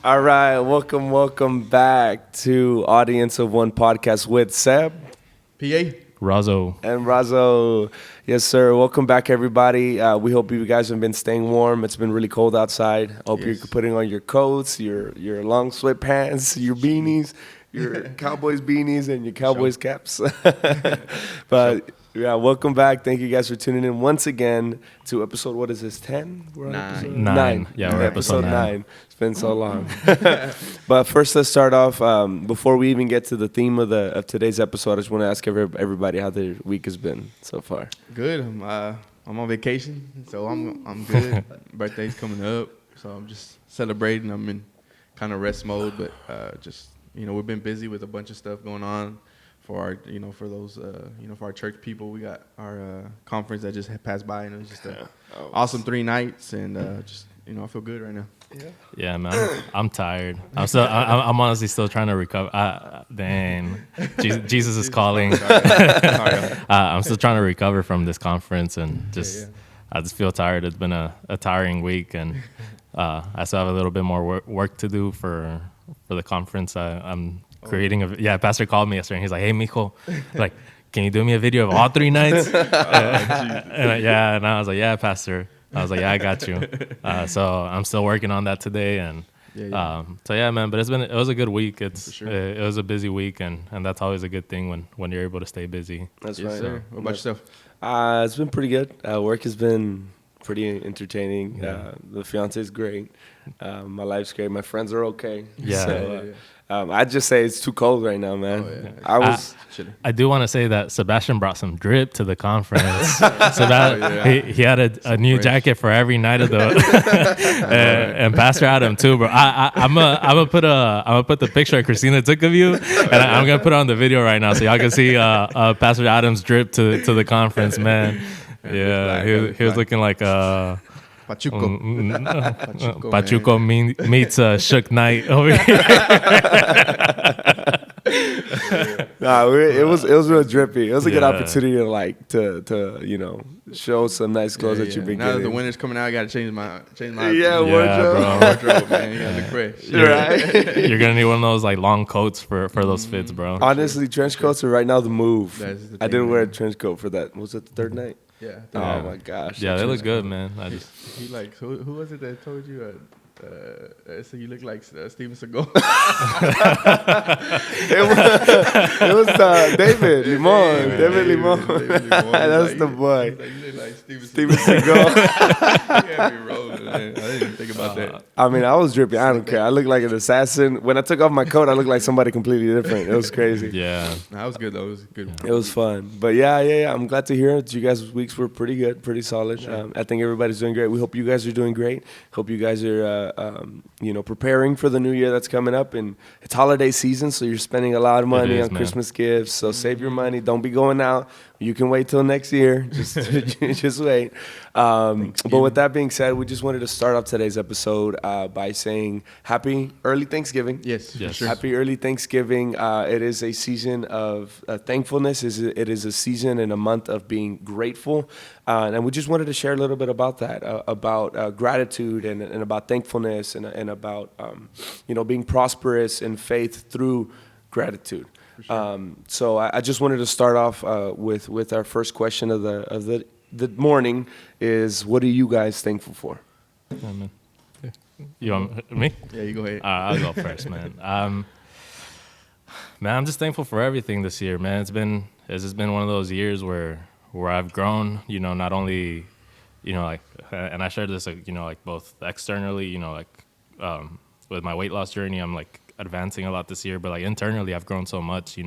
All right, welcome back to Audience of One podcast with Seb PA. Razo. and Razo. Yes, sir. Welcome back, everybody. We hope you guys have been staying warm. It's been really cold outside. Hope you're Yes. putting on your coats, your long sweatpants, your beanies, your Cowboys beanies, and your Cowboys caps. But yeah, welcome back. Thank you guys for tuning in once again to episode. What is this? 10? We're on Nine. episode Nine. Yeah, we're episode 9. It's been so long. But first, let's start off. Before we even get to the theme of today's episode, I just want to ask everybody how their week has been so far. Good. I'm on vacation, so I'm good. Birthday's coming up, so I'm just celebrating. I'm in kind of rest mode, but just we've been busy with a bunch of stuff going on for our for those for our church people. We got our conference that just had passed by, and it was just an awesome 3 nights, and just I feel good right now. Yeah, man. I'm tired. I'm honestly still trying to recover. Dang. Jesus is calling. Sorry. I'm still trying to recover from this conference and just, I just feel tired. It's been a tiring week, and I still have a little bit more work to do for the conference. I'm creating Pastor called me yesterday and he's like, "Hey, mijo, like, can you do me a video of all 3 nights?" And I was like, "Yeah, Pastor." I was like, "Yeah, I got you." So I'm still working on that today, and so yeah, man. But it was a good week. It was a busy week, and that's always a good thing when you're able to stay busy. That's Yes, right. sir. What about yourself? It's been pretty good. Work has been pretty entertaining. Yeah. The fiance is great. My life's great. My friends are okay. Yeah. So, I'd just say it's too cold right now, man. Oh, yeah. I was. Chilling. I do want to say that Sebastian brought some drip to the conference. He had a new fresh. jacket for every night of the, and Pastor Adam too, bro. I'm gonna put the picture Christina took of you, and I'm gonna put it on the video right now so y'all can see Pastor Adam's drip to the conference, man. Yeah, he was looking like Pachuco. Pachuco meets Shook Knight over here. It was real drippy. It was a good Yeah. opportunity to show some nice clothes that you've been now that getting. the winter's coming out, I gotta change my Yeah, wardrobe. bro. wardrobe, man. You gotta look fresh. Right. You're gonna need one of those like long coats for those fits, bro. Honestly, trench coats are right now the move. That's the I thing, didn't wear a man. trench coat for that. Was it the third night? Yeah. Oh my gosh. Yeah, they Trench look good, man. I just, He like who was it that told you? So you look like Steven Seagal. It was David Limon. David Limon. Limon. That's the boy. He's like, you look like Steven Seagal. Seagal. He had me rolling, man. I didn't even think about that. I mean, I was drippy. I don't care. I looked like an assassin. When I took off my coat, I looked like somebody completely different. It was crazy. yeah. That was good though. It was good. It was fun. But yeah. I'm glad to hear it. You guys' weeks were pretty good, pretty solid. I think everybody's doing great. We hope you guys are doing great. Hope you guys are, preparing for the new year that's coming up. And it's holiday season, so you're spending a lot of money is, on man. Christmas gifts. So save your money. Don't be going out. You can wait till next year. Just wait. But with that being said, we just wanted to start off today's episode by saying happy early Thanksgiving. Yes. Yes. For sure. Happy early Thanksgiving. It is a season of thankfulness. It is a season and a month of being grateful. And we just wanted to share a little bit about that, about gratitude and about thankfulness and about, being prosperous in faith through gratitude. So I just wanted to start off with our first question of the morning is, what are you guys thankful for? Yeah, man. You want me? Yeah, you go ahead. I'll go first, man. Man, I'm just thankful for everything this year, man. It's just been one of those years where I've grown, not only, and I shared this, both externally, with my weight loss journey, I'm like advancing a lot this year, but like internally, I've grown so much,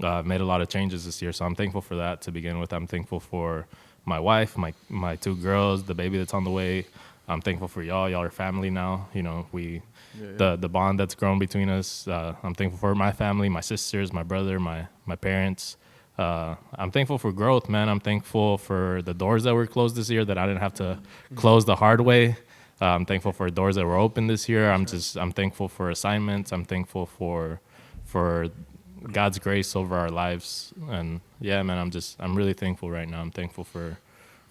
I've made a lot of changes this year, so I'm thankful for that to begin with. I'm thankful for my wife, my 2 girls, the baby that's on the way. I'm thankful for y'all. Y'all are family now. The bond that's grown between us. I'm thankful for my family, my sisters, my brother, my parents. I'm thankful for growth, man. I'm thankful for the doors that were closed this year that I didn't have to close the hard way. I'm thankful for doors that were open this year. I'm thankful for assignments. I'm thankful for God's grace over our lives. And yeah, man, I'm really thankful right now. I'm thankful for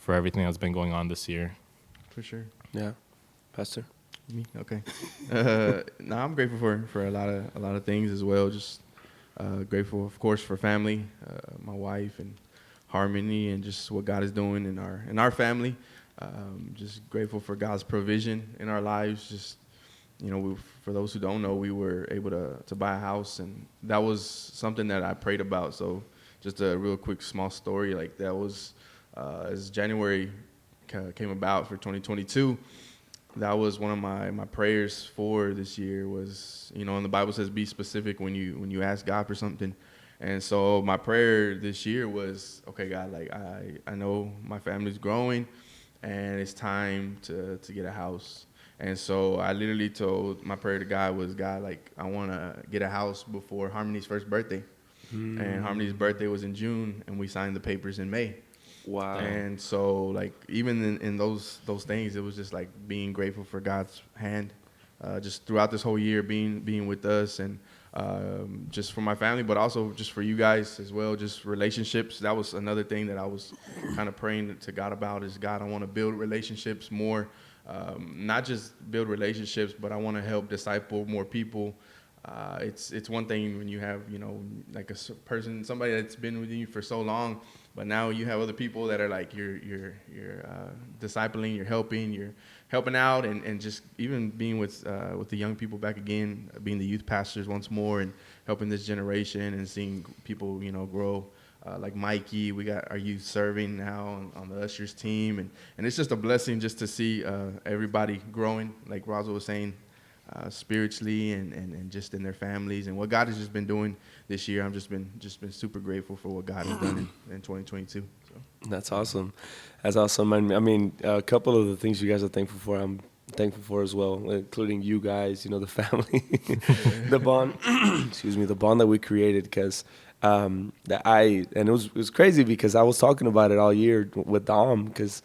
everything that's been going on this year. For sure. Yeah. Pastor? Me? Okay. No, I'm grateful for a lot of things as well. Just grateful, of course, for family, my wife and harmony, and just what God is doing in our family. Just grateful for God's provision in our lives. Just for those who don't know, we were able to buy a house, and that was something that I prayed about. So, just a real quick small story. Like that was as January came about for 2022. That was one of my prayers for this year was, and the Bible says be specific when you ask God for something. And so my prayer this year was, okay, God, like I know my family's growing and it's time to get a house. And so I literally told my prayer to God was, God, like I want to get a house before Harmony's first birthday. And Harmony's birthday was in June and we signed the papers in May. Wow. And so, like, even in those things, it was just like being grateful for God's hand, just throughout this whole year, being with us, and just for my family, but also just for you guys as well, just relationships. That was another thing that I was kind of praying to God about is, God, I want to build relationships more, not just build relationships, but I want to help disciple more people. It's one thing when you have, like person, somebody that's been with you for so long, but now you have other people that are like you're discipling, you're helping out, and just even being with the young people back again, being the youth pastors once more, and helping this generation and seeing people grow. Like Mikey, we got our youth serving now on the ushers team, and it's just a blessing just to see everybody growing, like Razo was saying. Spiritually and just in their families, and what God has just been doing this year. I've just been super grateful for what God has done in 2022. So. That's awesome. That's awesome. I mean, a couple of the things you guys are thankful for, I'm thankful for as well, including you guys, the family, the bond, excuse me, the bond that we created, because and it was crazy because I was talking about it all year with Dom, because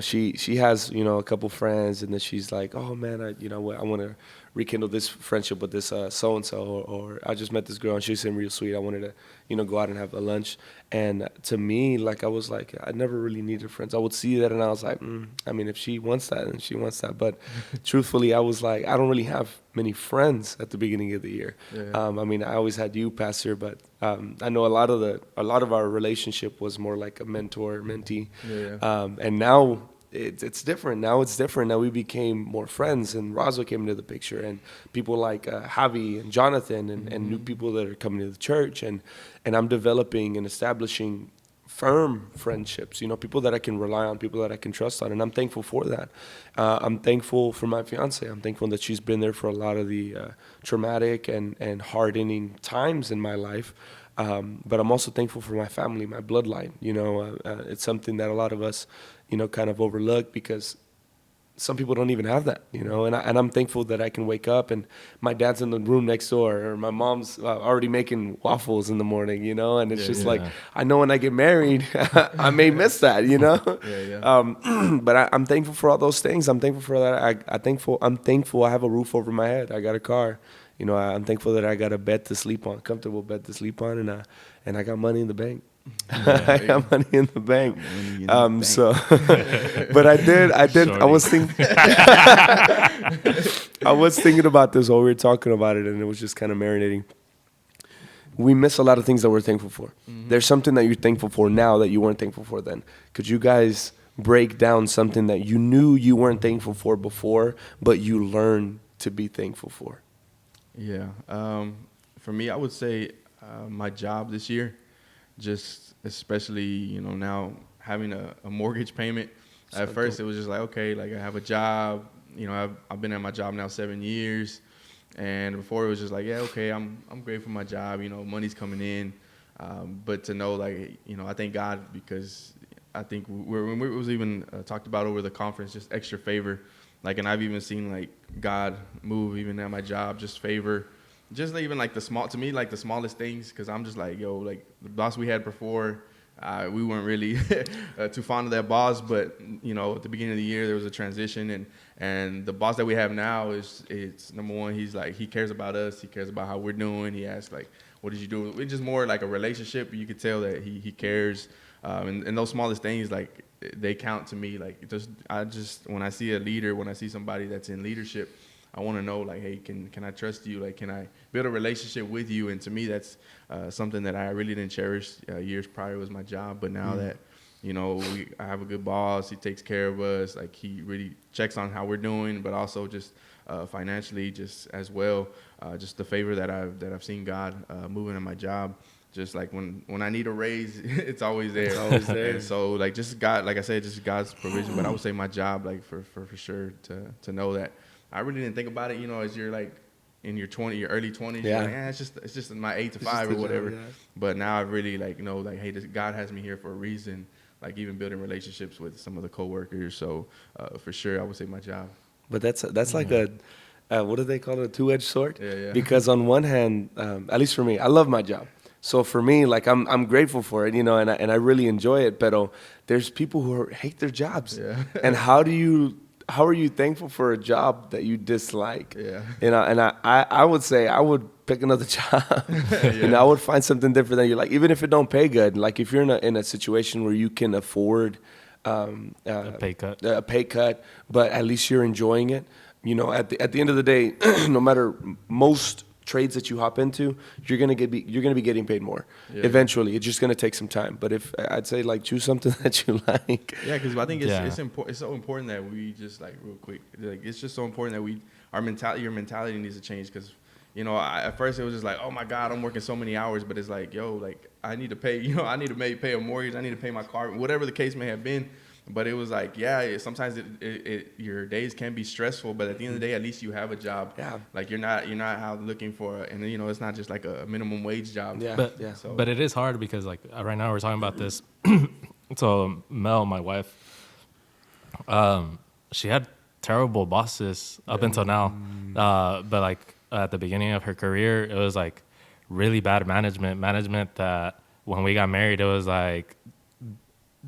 she has a couple friends, and then she's like, oh man, I want to rekindle this friendship with this so and so, or I just met this girl and she seemed real sweet. I wanted to go out and have a lunch. And to me, like I was like, I never really needed friends. I would see that and I was like, I mean, if she wants that, then she wants that. But truthfully, I was like, I don't really have many friends at the beginning of the year. Yeah. I mean, I always had you, Pastor, but I know a lot of our relationship was more like a mentor mentee. Yeah. And now it's different. Now it's different. Now we became more friends, and Razo came into the picture, and people like Javi and Jonathan, and new people that are coming to the church, and I'm developing and establishing firm friendships, people that I can rely on, people that I can trust on, and I'm thankful for that. I'm thankful for my fiance. I'm thankful that she's been there for a lot of the traumatic and hardening times in my life. But I'm also thankful for my family, my bloodline. It's something that a lot of us, kind of overlook, because some people don't even have that, and I'm thankful that I can wake up and my dad's in the room next door, or my mom's already making waffles in the morning, and it's like, I know when I get married, I may miss that, But I'm thankful for all those things. I'm thankful for that. I'm thankful I have a roof over my head. I got a car. I'm thankful that I got a bed to sleep on, comfortable bed to sleep on, and I got money in the bank. I got money in the bank. So, but I did. Shorty. I was thinking about this while we were talking about it, and it was just kind of marinating. We miss a lot of things that we're thankful for. Mm-hmm. There's something that you're thankful for now that you weren't thankful for then. Could you guys break down something that you knew you weren't thankful for before, but you learned to be thankful for? Yeah. For me, I would say my job this year. Just especially, now having a mortgage payment. At first, it was just like, okay, like I have a job. I've been at my job now 7 years, and before it was just like, yeah, okay, I'm grateful for my job. Money's coming in, but to know, like, I thank God, because I think when it was even talked about over the conference, just extra favor. Like, and I've even seen like God move even at my job, just favor. Just even like the smallest things, because I'm just like, yo, like the boss we had before, we weren't really too fond of that boss, but you know, at the beginning of the year there was a transition, and the boss that we have now it's number one. He's like, he cares about us. He cares about how we're doing. He asks like, what did you do? It's just more like a relationship. You could tell that he cares, and those smallest things like they count to me. Like when I see a leader, when I see somebody that's in leadership, I want to know like, hey, can I trust you? Like, can I build a relationship with you? And to me, that's something that I really didn't cherish years prior was my job. But now that, you know, I have a good boss, he takes care of us. Like, he really checks on how we're doing, but also just financially, just as well. Just the favor that I've seen God moving in my job. Just like when I need a raise, it's always there. It's always there. And so like just God, like I said, just God's provision. But I would say my job, like for sure, to know that. I really didn't think about it, you know, as you're like in your early 20s. Yeah. You're like, it's just my 8 to 5 or whatever. Job, yeah. But now I really like know like, hey, God has me here for a reason. Like even building relationships with some of the coworkers. So for sure, I would say my job. But that's like a what do they call it? A two-edged sword. Yeah. Because on one hand, at least for me, I love my job. So for me, like I'm grateful for it, you know, and I really enjoy it. But there's people who hate their jobs. Yeah. And how are you thankful for a job that you dislike? Yeah. You know, and I would say I would pick another job. And I would find something different that you like, even if it don't pay good. Like if you're in a situation where you can afford A pay cut, but at least you're enjoying it. You know, at the end of the day, no matter most trades that you hop into, you're gonna be getting paid more. Yeah. Eventually. It's just gonna take some time. But if I'd say like choose something that you like. Yeah, because I think Yeah. it's so important that we just like real quick. Like it's just so important that your mentality needs to change. Because you know, at first it was just like, oh my God, I'm working so many hours, but it's like, yo, like I need to pay. You know, I need to maybe pay a mortgage. I need to pay my car, whatever the case may have been. But it was like, yeah, sometimes your days can be stressful, but at the end of the day, at least you have a job. Yeah. Like you're not out looking for, and you know, it's not just like a minimum wage job. Yeah. But it is hard because like right now we're talking about this. So Mel, my wife, she had terrible bosses up until now. But like at the beginning of her career, it was like really bad management that when we got married, it was like,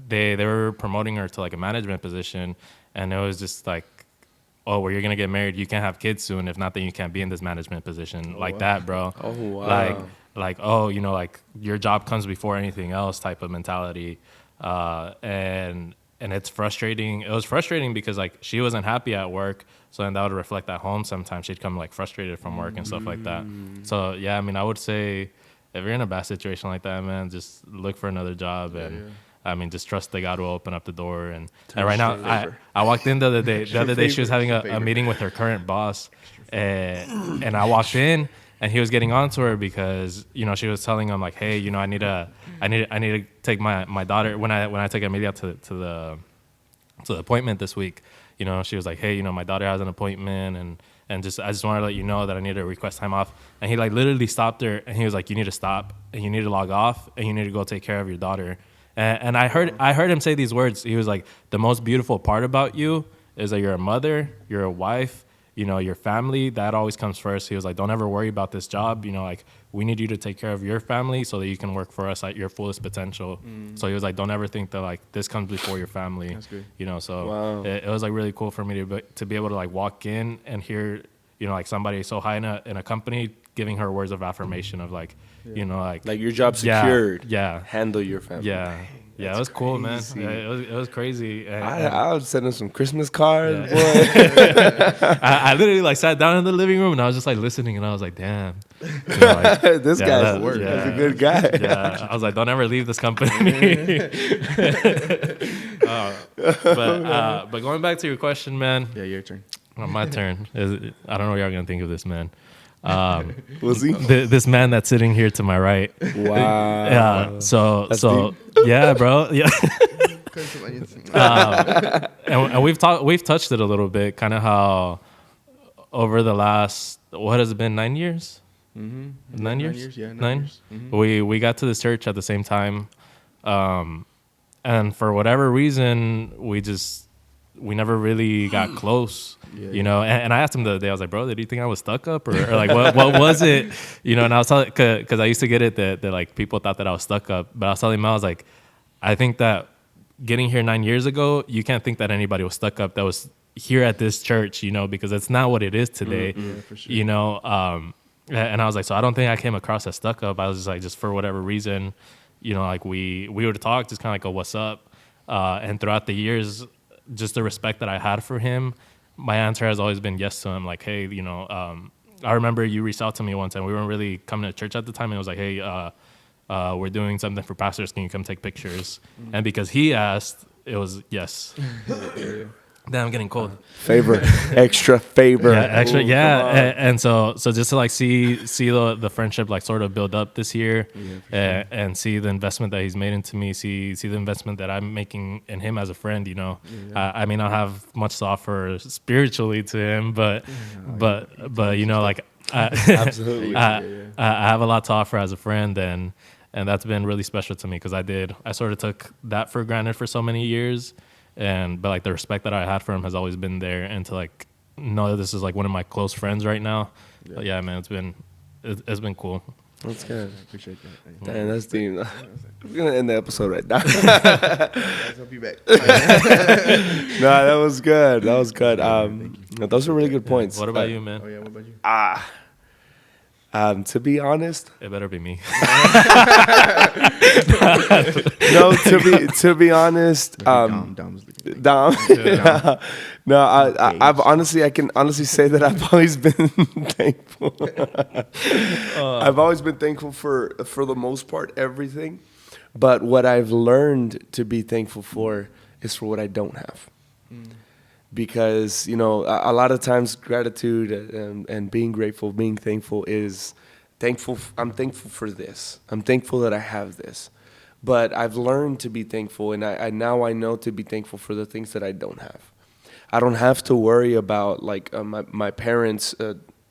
they were promoting her to like a management position, and it was just like, oh, well, you're gonna get married, you can't have kids soon, if not then you can't be in this management position. That, bro. Oh, wow. Like oh, you know, like your job comes before anything else type of mentality. And it's frustrating. It was frustrating because like she wasn't happy at work, so then that would reflect at home. Sometimes she'd come like frustrated from work and stuff like that. So yeah, I mean, I would say if you're in a bad situation like that, man, just look for another job. And I mean, just trust that God will open up the door. And right now, I walked in the other day. The other day, she was having a meeting with her current boss, and I walked in, and he was getting on to her because, you know, she was telling him like, hey, you know, I need to take my daughter when I take Amelia to the appointment this week. You know, she was like, hey, you know, my daughter has an appointment, and I just wanted to let you know that I need to request time off. And he like literally stopped her, and he was like, you need to stop, and you need to log off, and you need to go take care of your daughter. And I heard him say these words. He was like, the most beautiful part about you is that you're a mother, you're a wife, you know, your family, that always comes first. He was like, don't ever worry about this job. You know, like, we need you to take care of your family so that you can work for us at your fullest potential. So he was like, don't ever think that like this comes before your family. That's good. You know, so Wow. it was like really cool for me to be able to like walk in and hear, you know, like somebody so high in a company giving her words of affirmation of like, you know, like Like your job secured. Yeah. Handle your family. Yeah. Yeah, it was cool, man. Yeah, it was crazy. And I would send him some Christmas cards. Yeah. Boy. I literally like sat down in the living room and I was just like listening, and I was like, damn, you know, like, This yeah, guy's that- work. yeah. That's a good guy. yeah, I was like, don't ever leave this company. But going back to your question, man, Yeah, your turn. my turn. I don't know what y'all gonna think of this man. Was he? This man that's sitting here to my right. Wow. Yeah. So That's yeah, bro. Yeah. And we've touched it a little bit, kind of how over the last, what has it been, 9 years? Mm-hmm. 9 years? Yeah, 9 years. Mm-hmm. We got to this church at the same time, and for whatever reason, we never really got close. Yeah, you know, and I asked him the other day, I was like, bro, did you think I was stuck up or like what was it? You know, and I was telling, because I used to get it that like people thought that I was stuck up, but I was telling him, I was like, I think that getting here 9 years ago, you can't think that anybody was stuck up that was here at this church, you know, because it's not what it is today. Yeah, for sure. You know, and I was like, so I don't think I came across as stuck up. I was just like, just for whatever reason, you know, like we would talk, just kind of like, oh, what's up? And throughout the years, just the respect that I had for him, my answer has always been yes to him. Like, hey, you know, I remember you reached out to me once, and we weren't really coming to church at the time. And it was like, hey, we're doing something for pastors. Can you come take pictures? And because he asked, it was yes. Damn, I'm getting cold. Favor, extra favor. Yeah, extra. Ooh, Yeah, come on. and so just to like see the friendship like sort of build up this year, and see the investment that he's made into me, see the investment that I'm making in him as a friend. You know, I may not have much to offer spiritually to him, but you know, like Absolutely. I have a lot to offer as a friend, and that's been really special to me because I sort of took that for granted for so many years. But like the respect that I had for him has always been there, and to like know that this is like one of my close friends right now. Yeah, man, it's been cool. That's good. I appreciate that. Damn, that's deep. We're gonna end the episode right now. Guys, I'll be back. No, that was good. That was good. Those are really good points. What about you, man? Oh yeah, what about you? To be honest, It better be me. no. To be honest, Dom's looking. Dom. No, I've honestly, I can honestly say that I've always been thankful. I've always been thankful for the most part everything, but what I've learned to be thankful for is for what I don't have. Because, you know, a lot of times gratitude and being grateful, being thankful is thankful. I'm thankful for this. I'm thankful that I have this. But I've learned to be thankful, and I now I know to be thankful for the things that I don't have. I don't have to worry about like my parents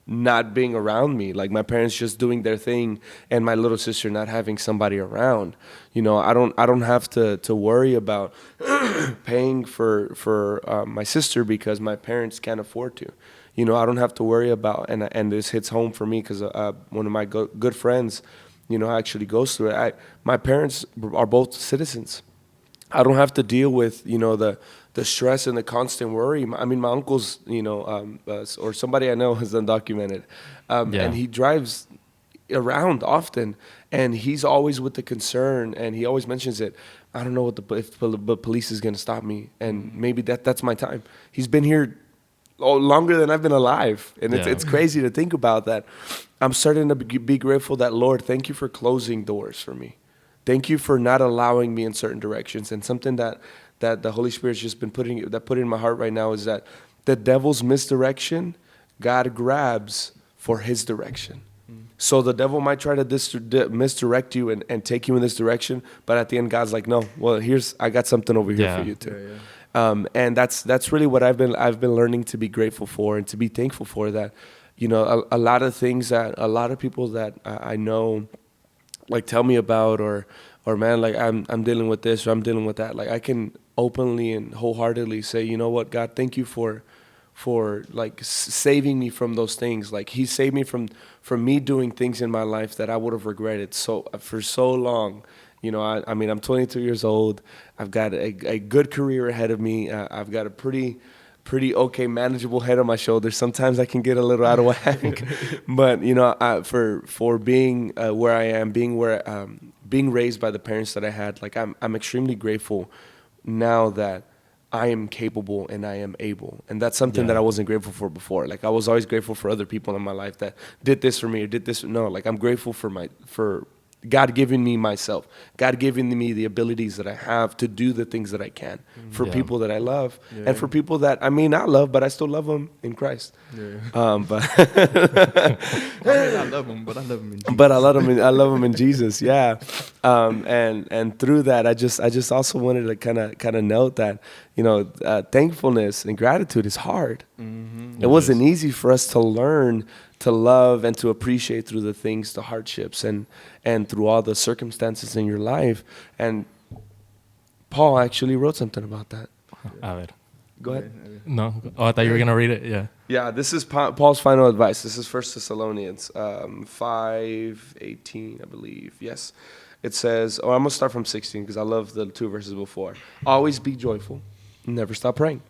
not being around me, like my parents just doing their thing, and my little sister not having somebody around. You know, I don't have to worry about paying for my sister because my parents can't afford to. You know, I don't have to worry about, and this hits home for me because one of my good friends, you know, actually goes through it. My parents are both citizens. I don't have to deal with, you know, the stress and the constant worry. I mean, my uncle's, you know, or somebody I know is undocumented, and he drives around often, and he's always with the concern, and he always mentions it. I don't know if the police is going to stop me, and maybe that's my time. He's been here longer than I've been alive, and it's crazy to think about that. I'm starting to be grateful that, Lord, thank you for closing doors for me. Thank you for not allowing me in certain directions. And something that the Holy Spirit's just been put in my heart right now is that the devil's misdirection, God grabs for his direction. So the devil might try to misdirect you and take you in this direction, but at the end, God's like, no, well, I got something over here for you too. And that's really what I've been learning to be grateful for and to be thankful for, that, you know, a lot of things that a lot of people that I know like tell me about, or man, like I'm dealing with this or I'm dealing with that. Like I can openly and wholeheartedly say, you know what, God, thank you for like saving me from those things. Like he saved me from me doing things in my life that I would have regretted for so long. You know, I mean, I'm 22 years old. I've got a good career ahead of me. I've got a pretty okay, manageable head on my shoulders. Sometimes I can get a little out of whack, but you know, for being where I am, being raised by the parents that I had, like I'm extremely grateful now that I am capable and I am able, and that's something that I wasn't grateful for before. Like I was always grateful for other people in my life that did this for me or did this. No, like I'm grateful for God giving me myself, God giving me the abilities that I have to do the things that I can for people that I love and for people that I may not love, but I still love them in Christ. But I mean, I love him, but I love him in Jesus. But I love them in Jesus. Yeah. And through that, I just also wanted to kind of note that, you know, thankfulness and gratitude is hard. It wasn't easy for us to learn to love and to appreciate through the things, the hardships, and through all the circumstances in your life. And Paul actually wrote something about that. A ver. Go ahead. No. Oh, I thought you were gonna read it. Yeah. Yeah, this is Paul's final advice. This is 1 Thessalonians 5:18, I believe. Yes. it says, I'm going to start from 16 because I love the 2 verses before. Always be joyful, never stop praying.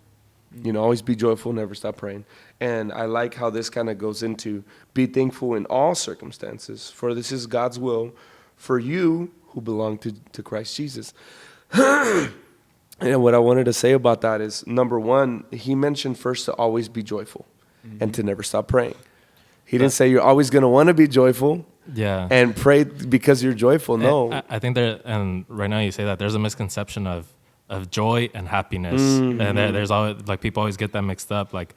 Always be joyful, never stop praying. And I like how this kind of goes into be thankful in all circumstances, for this is God's will for you who belong to Christ Jesus. And what I wanted to say about that is, number one, he mentioned first to always be joyful and to never stop praying. He didn't say you're always going to want to be joyful and pray because you're joyful. No. I think and right now you say that there's a misconception of joy and happiness. And there's always, like, people always get that mixed up. Like,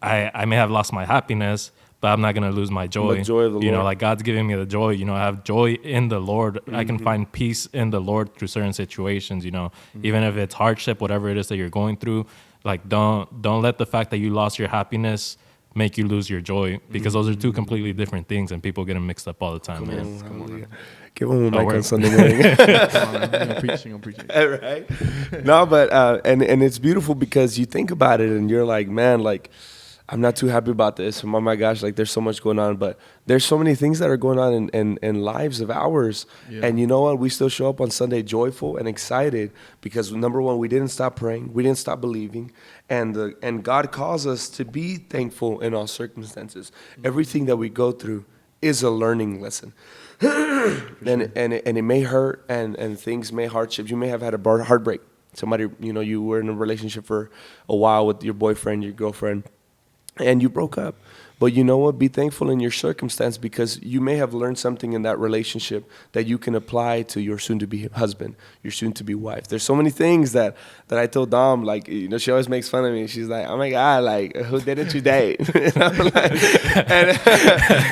I may have lost my happiness, but I'm not going to lose my joy. The joy of the Lord. Like, God's giving me the joy. I have joy in the Lord. I can find peace in the Lord through certain situations, even if it's hardship, whatever it is that you're going through. Like, don't let the fact that you lost your happiness make you lose your joy, because those are two completely different things, and people get them mixed up all the time, man. Come on. Give him a mic on Sunday morning. I'm preaching. Right? No, but and it's beautiful because you think about it and you're like, man, like, I'm not too happy about this. Oh my gosh, like, there's so much going on, but there's so many things that are going on in lives of ours. And you know what? We still show up on Sunday joyful and excited because, number one, we didn't stop praying, we didn't stop believing, and God calls us to be thankful in all circumstances. Everything that we go through is a learning lesson. And it may hurt, and things may hardships. You may have had a heartbreak. Somebody, you were in a relationship for a while with your boyfriend, your girlfriend, and you broke up. But you know what? Be thankful in your circumstance, because you may have learned something in that relationship that you can apply to your soon-to-be husband, your soon-to-be wife. There's so many things that I told Dom, like, she always makes fun of me. She's like, oh my God, like, who didn't you date?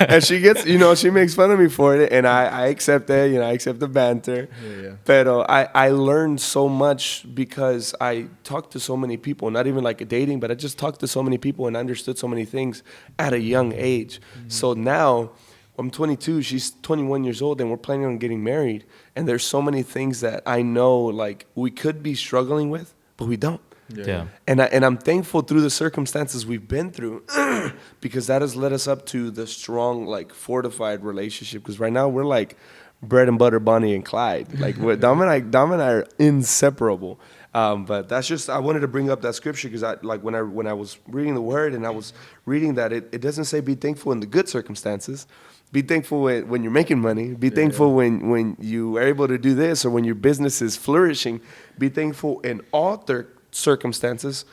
And she gets, she makes fun of me for it, and I accept it, I accept the banter. But I learned so much because I talked to so many people, not even like dating, but I just talked to so many people and understood so many things at a young age. So now I'm 22, she's 21 years old, and we're planning on getting married. And there's so many things that I know, like, we could be struggling with, but we don't. And I'm thankful through the circumstances we've been through because that has led us up to the strong, like, fortified relationship. Because right now we're like bread and butter, Bonnie and Clyde. Like, Dom and I are inseparable. But that's just, I wanted to bring up that scripture because when I was reading the word and I was reading that, it doesn't say be thankful in the good circumstances. Be thankful when you're making money. Be thankful when you are able to do this, or when your business is flourishing. Be thankful in all circumstances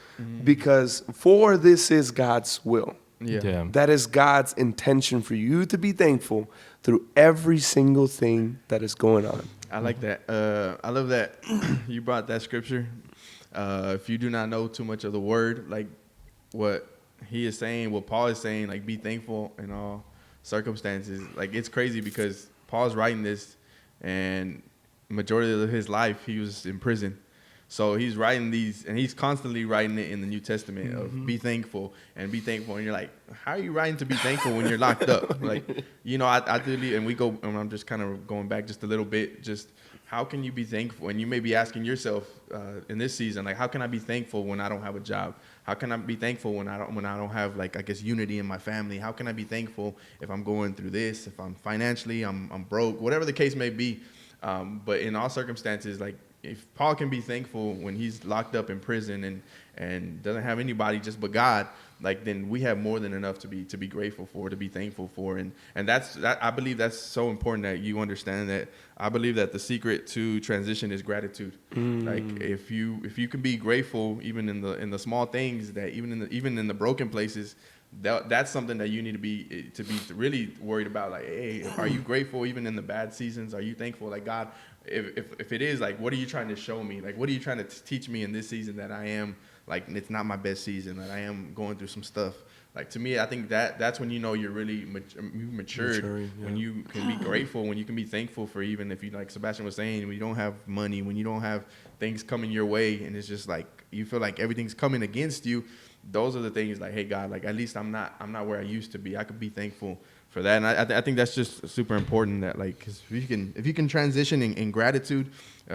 because for this is God's will. That is God's intention for you to be thankful through every single thing that is going on. I like that. I love that you brought that scripture. If you do not know too much of the word, like what he is saying, what Paul is saying, like, be thankful in all circumstances. Like, it's crazy because Paul's writing this, and majority of his life he was in prison. So he's writing these, and he's constantly writing it in the New Testament of be thankful. And you're like, how are you writing to be thankful when you're locked up? Like, I really, and we go, and I'm just kind of going back just a little bit, just how can you be thankful? And you may be asking yourself in this season, like, how can I be thankful when I don't have a job? How can I be thankful when I don't have, like, I guess, unity in my family? How can I be thankful if I'm going through this, if I'm financially, I'm broke, whatever the case may be. But in all circumstances, like, if Paul can be thankful when he's locked up in prison and doesn't have anybody just but God, like, then we have more than enough to be grateful for, to be thankful for. And that I believe that's so important that you understand that. I believe that the secret to transition is gratitude. Like, if you can be grateful even in the small things, that even in the broken places, that's something that you need to be really worried about. Like, hey, are you grateful even in the bad seasons? Are you thankful? Like, God, if it is, like, what are you trying to show me? Like, what are you trying to teach me in this season that I am, like, it's not my best season, that I am going through some stuff. Like, to me, I think that's when you're really matured. When you can be grateful, when you can be thankful for, even if you, like Sebastian was saying, when you don't have money, when you don't have things coming your way, and it's just like you feel like everything's coming against you. Those are the things, like, hey, God, like, at least I'm not where I used to be. I could be thankful for that. And I think that's just super important, that, like, because if you can transition in gratitude,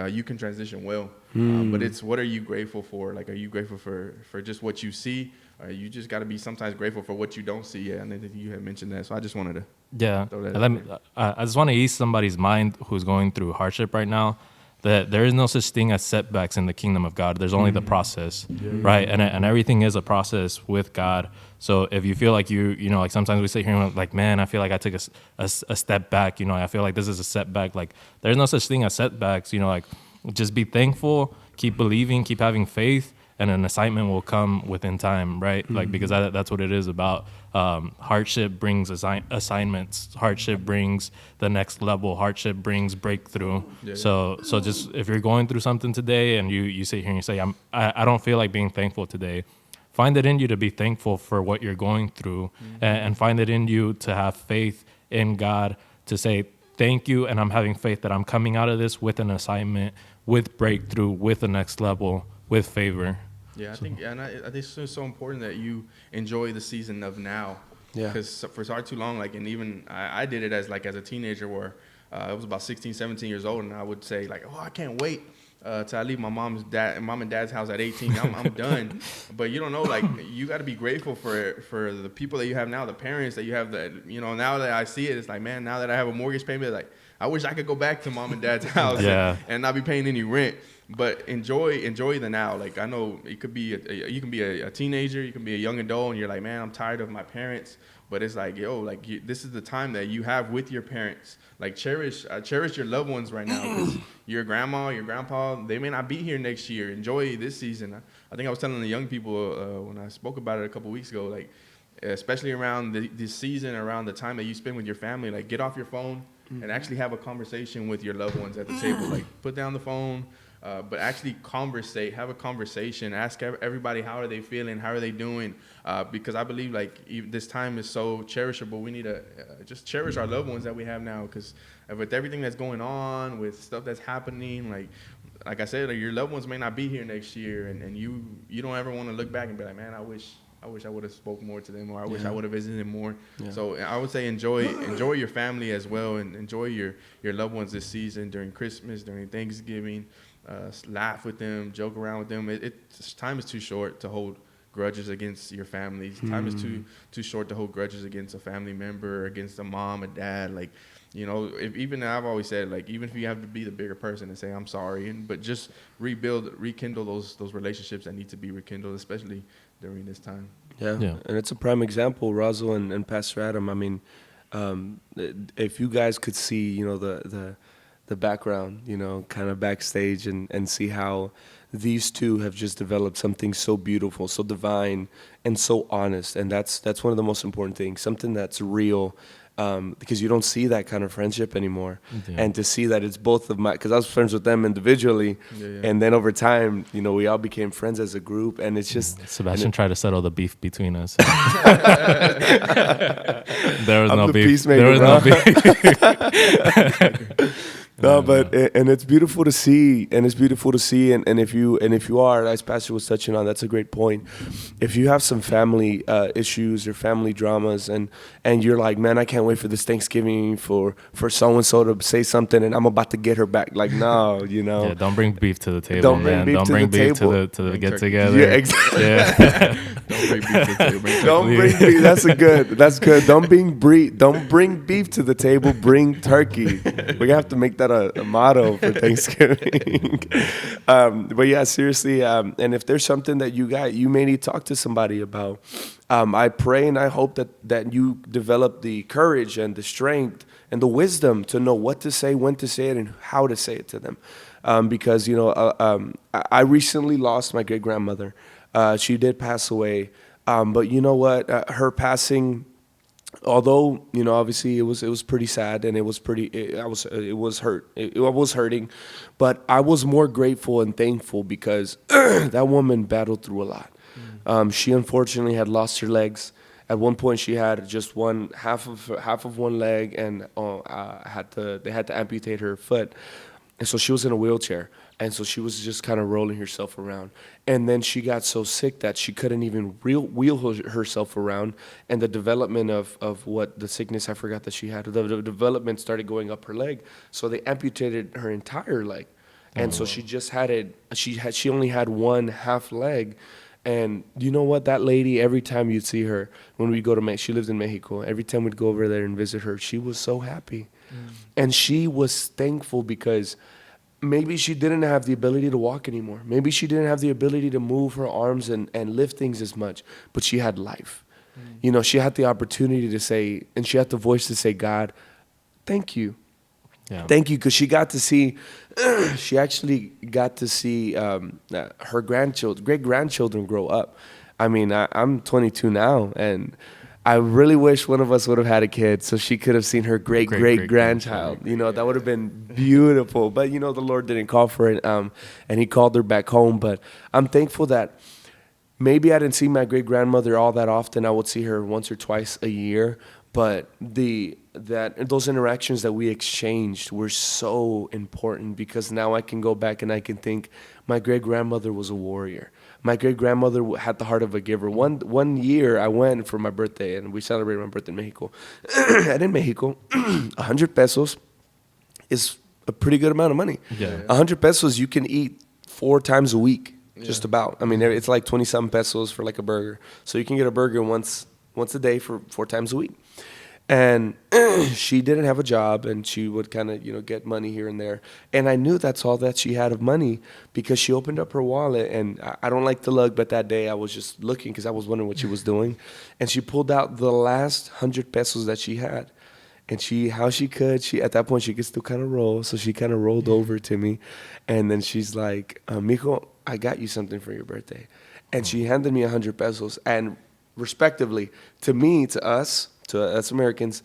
you can transition well. But it's, what are you grateful for? Like, are you grateful for just what you see? you just got to be sometimes grateful for what you don't see. Yeah, and I think you had mentioned that, so I just wanted to. Yeah, Throw that and out I just want to ease somebody's mind who's going through hardship right now that there is no such thing as setbacks in the kingdom of God. There's only the process, right? And everything is a process with God. So if you feel like you know, like sometimes we sit here and we're like, man, I feel like I took a step back. You know, I feel like this is a setback. Like there's no such thing as setbacks. You know, like just be thankful, keep believing, keep having faith, and an assignment will come within time, right? Like because that's what it is about. Hardship brings assignments. Hardship brings the next level. Hardship brings breakthrough. Yeah. So just if you're going through something today and you sit here and you say, I don't feel like being thankful today, find it in you to be thankful for what you're going through, and find it in you to have faith in God to say thank you, and I'm having faith that I'm coming out of this with an assignment, with breakthrough, with the next level, with favor. Yeah, I think it's so important that you enjoy the season of now. Yeah. Because for far too long, like, and even I did it as a teenager where I was about 16, 17 years old, and I would say like, oh, I can't wait till I leave my mom and dad's house at 18. I'm done. But you don't know, like, you got to be grateful for the people that you have now, the parents that you have. That, you know, now that I see it, it's like, man, now that I have a mortgage payment, like, I wish I could go back to mom and dad's house and not be paying any rent. But enjoy the now. Like, I know it could be you can be a teenager, you can be a young adult, and you're like, man, I'm tired of my parents. But it's like, yo, like, this is the time that you have with your parents. Like, cherish your loved ones right now. 'Cause your grandma, your grandpa, they may not be here next year. Enjoy this season. I think I was telling the young people when I spoke about it a couple weeks ago, like, especially around this season, around the time that you spend with your family, like, get off your phone and actually have a conversation with your loved ones at the table. Like, put down the phone. But actually have a conversation, ask everybody how are they feeling, how are they doing, because I believe like this time is so cherishable. We need to just cherish our loved ones that we have now, because with everything that's going on, with stuff that's happening, like I said, like, your loved ones may not be here next year, and you don't ever want to look back and be like, man, I wish I would have spoke more to them, or I wish I would have visited them more. Yeah. So I would say enjoy your family as well, and enjoy your loved ones this season, during Christmas, during Thanksgiving. Laugh with them, joke around with them. Time is too short to hold grudges against your family. Time is too short to hold grudges against a family member, against a mom, a dad. Like, you know, even I've always said, like, even if you have to be the bigger person and say I'm sorry, but just rekindle those relationships that need to be rekindled, especially during this time. Yeah. And it's a prime example, Rosal and Pastor Adam. I mean, if you guys could see, you know, the background, you know, kind of backstage, and see how these two have just developed something so beautiful, so divine, and so honest. And that's one of the most important things, something that's real, because you don't see that kind of friendship anymore. Yeah. And to see that it's both of because I was friends with them individually, and then over time, you know, we all became friends as a group, and it's just... Sebastian tried to settle the beef between us. There was no beef. There was no beef. No, but and it's beautiful to see, and if you are, as Pastor was touching on, that's a great point. If you have some family issues or family dramas, and you're like, man, I can't wait for this Thanksgiving for so and so to say something, and I'm about to get her back. Like, no, you know. Yeah, don't bring beef to the table. Don't bring beef to the get together. Yeah, exactly. Yeah. Don't bring beef to the table. Don't bring beef. That's good. Don't bring beef to the table. Bring turkey. We have to make that a motto for Thanksgiving. But yeah, seriously, and if there's something that you may need to talk to somebody about, I pray and I hope that you develop the courage and the strength and the wisdom to know what to say, when to say it, and how to say it to them. Because, you know, I recently lost my great grandmother. She did pass away. But you know what? Her passing, although, you know, obviously it was pretty sad, and it was hurting, but I was more grateful and thankful because that woman battled through a lot. She unfortunately had lost her legs. At one point, she had just half of one leg, and they had to amputate her foot, and so she was in a wheelchair. And so she was just kind of rolling herself around. And then she got so sick that she couldn't even wheel herself around. And the development of what the sickness, I forgot that she had, the development started going up her leg. So they amputated her entire leg. And so she just had it, she only had one half leg. And you know what? That lady, every time you'd see her, when we go to Mexico, she lives in Mexico. Every time we'd go over there and visit her, she was so happy. And she was thankful because maybe she didn't have the ability to walk anymore. Maybe she didn't have the ability to move her arms and lift things as much, but she had life. You know, she had the opportunity to say, and she had the voice to say, God, thank you. Yeah. Thank you, because she got to see, she actually got to see her grandchildren, great grandchildren grow up. I mean, I'm 22 now, and I really wish one of us would have had a kid so she could have seen her great grandchild. You know, that would have been beautiful. But you know, the Lord didn't call for it, and He called her back home. But I'm thankful that maybe I didn't see my great grandmother all that often. I would see her once or twice a year. But those interactions that we exchanged were so important, because now I can go back and I can think my great grandmother was a warrior. My great grandmother had the heart of a giver. One year I went for my birthday, and we celebrated my birthday in Mexico. And in Mexico, 100 pesos is a pretty good amount of money. Yeah. 100 pesos you can eat 4 times a week, just about. I mean, it's like 20-something pesos for like a burger. So you can get a burger once a day for 4 times a week. And she didn't have a job, and she would kind of, get money here and there. And I knew that's all that she had of money, because she opened up her wallet, and I don't like to look, but that day I was just looking because I was wondering what she was doing. And she pulled out the last 100 pesos that she had. And at that point, she could still kind of roll. So she kind of rolled over to me. And then she's like, mijo, I got you something for your birthday. And she handed me 100 pesos. And respectively, to us Americans,